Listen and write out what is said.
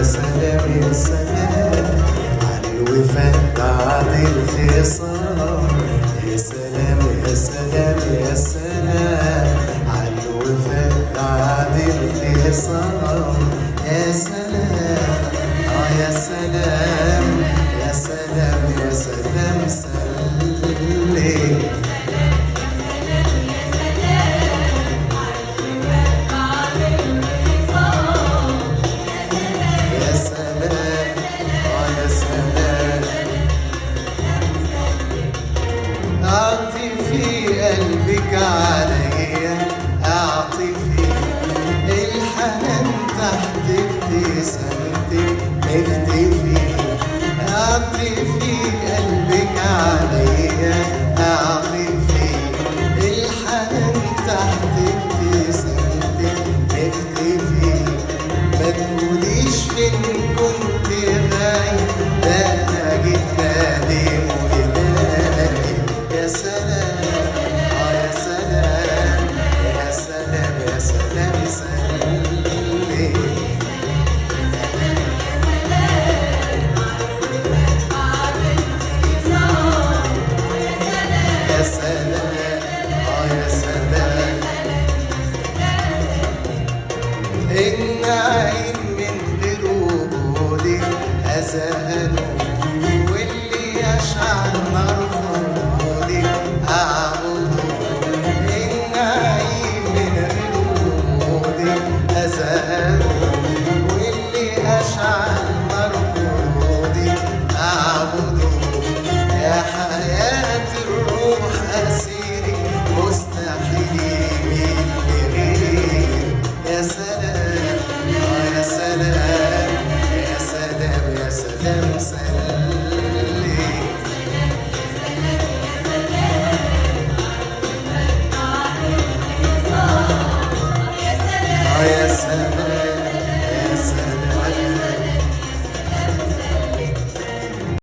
يا سلام يا سلام على الوفاء بعد الخصام. يا سلام يا سلام يا سلام على الوفاء بعد الخصام. يا سلام يا سلام يا سلام يا سلام سلم. أعطفي قلبك عليا، أعطفي الحنان تحت ابتسامتك اختفي. أعطفي قلبك عليا، أعطفي الحنان تحت ابتسامتك اختفي. ما تقوليش فين كنت غايب، ده أنا جيت نادم وداني. يا سلام يا سلام يا سلام يا سلام سلم. يا سلام يا سلام النعيم من غير وجودك أزهد.